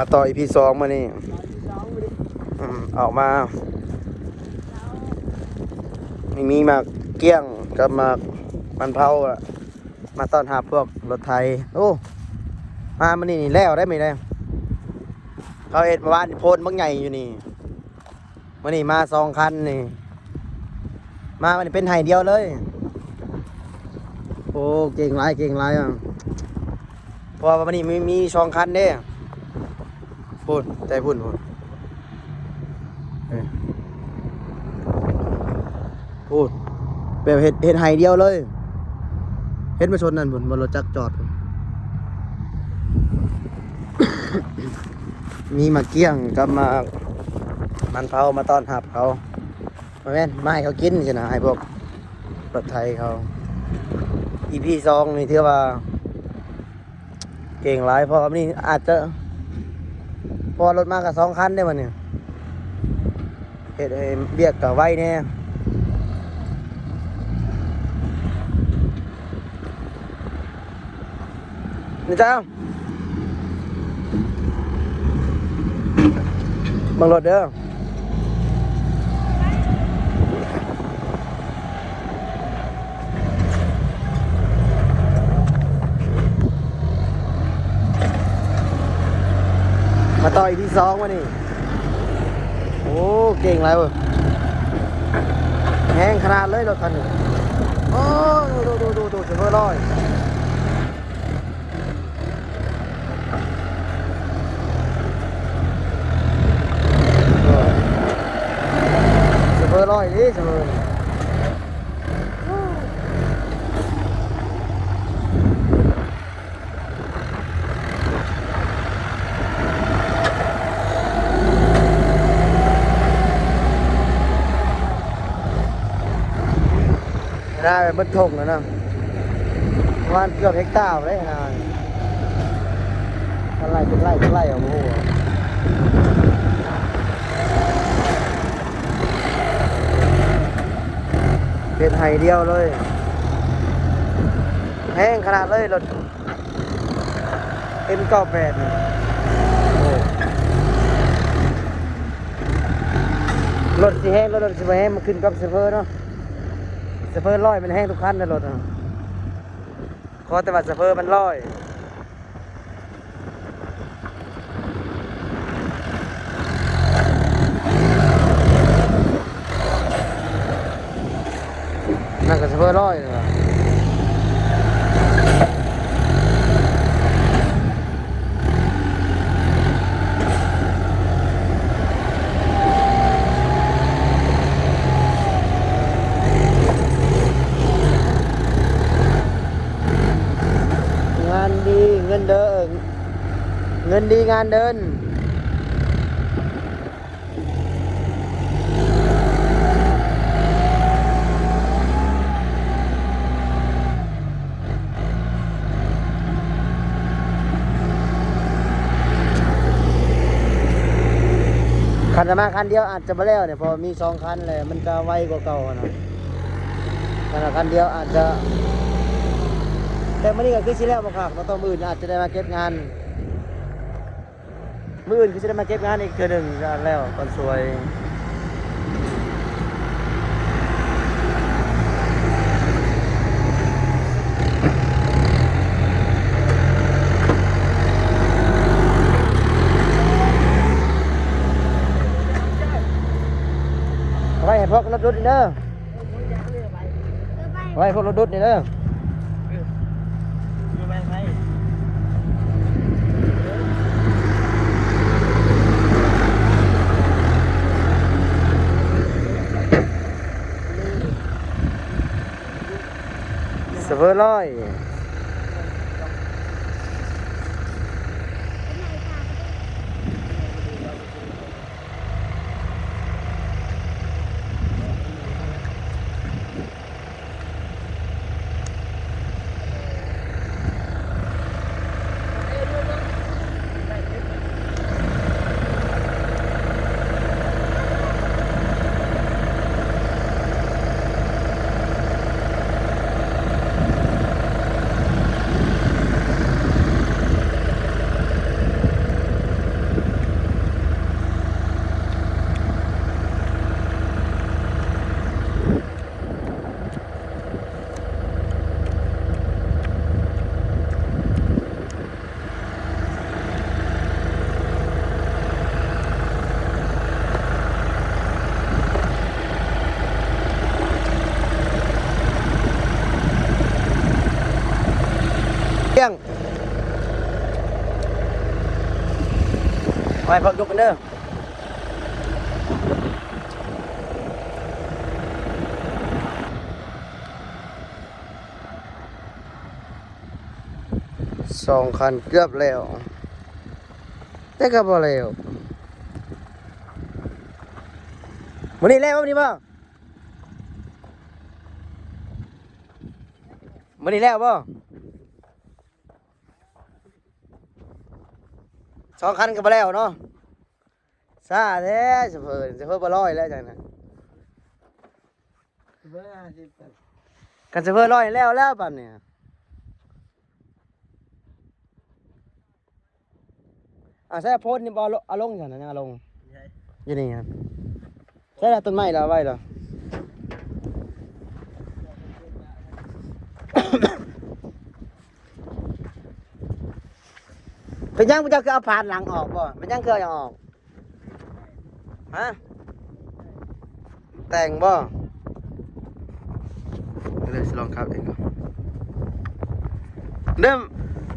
มาต่อ EP2 มานี่ออกมามีหมากเกี้ยงกับหมากมันเผาอะมาต้อนรับพวกรถไทยโอ้มามันนี่แล้วได้ไหมได้เขาเห็นมาบ้านโพนบางใหญ่อยู่นี่มันนี่มา2 คันนี่มามันเป็นไห่เดียวเลยโอ้เก่งไรอ่ะเพราะว่ามันนี่มี2 คันเด้พูดใจพูดพูดแบบเห็ดไห่เดียวเลยเห็ดมาชนนั่นบนรถจักรจอด มีมาเกี้ยงกับมันเผามาต้อนรับเขาแม่นมาให้เขากินใช่ไหมให้พวกรถไทยเขา EP2 นี่ถือว่าเก่งหลายเพราะนี่อาจจะพอรถมากับ2 คันได้มันเนี่ยเห็ดเบียกกับไว้แน่นี่จ้าบังรถเด้อมาต่อ EP2 มานี่โอ้เก่งไรเว้ยแห้งขนาดเลยรถคันนี้โอ้ดูเฉพาะร้อยเฉพาะร้อยนี่เฉพาะได้บัดทงแล้วนะประมาณเกือบเฮกตาร์เลยนะเป็นไร่โอ้โหเป็นไห่เดียวเลยแห้งขนาดเลยรถ M98 นี่โอ้รถสิแห้งรถสิบ่แห้งมันขึ้นกับเซฟเฟอร์เนาะเซฟเฟอร์ร้อยมันแห้งทุกคันในรถขอแต่ว่าเซฟเฟอร์มันร้อยนั่นก็เซฟเฟอร์ร้อยเลยว่ะงานดีเงินเดินเงินดีงานเดินคันจะมาคันเดียวอาจจะมาแล้วเนี่ยพอมี2 คันเลยมันจะไวกว่าเก่านะคันเดียวอาจจะแต่มื่อนี้ก็คือสิแล้วบ่ครับเราต้องมื้ออื่นอาจจะได้มาเก็บงานมื้ออื่นคือสิได้มาเก็บงานอีกเทื่อหนึ่งแล้วตอนสวยไว้ให้พวกรถดุดนี่เด้อไว้พวกรถดุดนี่เด้อเซฟเวอร์ร้อย ไปพักยกกันเด้อ2 คันเกือบแล้วแต่ก็บ่แล้ววันนี้แล้ววันนี้บ่วันนี้แล้วบ่2 คันก็บ่แล้วเนาะซาแท้เฉเพิ่นบ่ร้อยแล้วจังนั้นกันเฉเพิ่นร้อยแล้วบัดเนี่ยใช่โพสต์นี่บ่เอาลงซั่นน่ะยังเอาลงอยู่นี่ครับใช่แล้วต้นไม้เราเอาไว้เหรอ เป็นยังมันจะคือเอาผ่านหลังออกบ่เป็นยังคือเอาออกฮะแต่งบ่เลยลองขับเองก่อนเริ่ม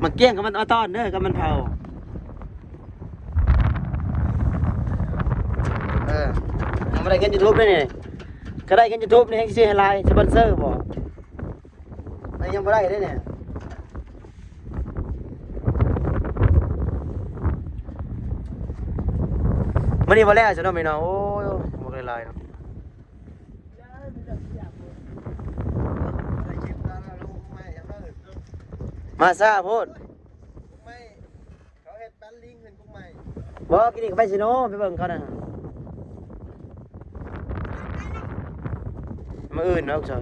มาเกี้ยงกับมันเอาตอนเด้อกับมันเผายังไม่ได้เงิน YouTube ด้วยนี่ก็ได้เงิน YouTube นี่ให้ซื้อให้ไลน์สปอนเซอร์บ่ยังไม่ได้ด้วยเนี่ยมันนี่มาแล้วจะต้องไปเนาะโอ้ยบอกเลยลายเนาะมาซาพูดเขาเฮ็ดบ้านลิงเป็นกุ้งใหม่บอกกินอีกไปสิโน่ไปเบิ่งเขาน่ะมาอื่นเนาะคุณ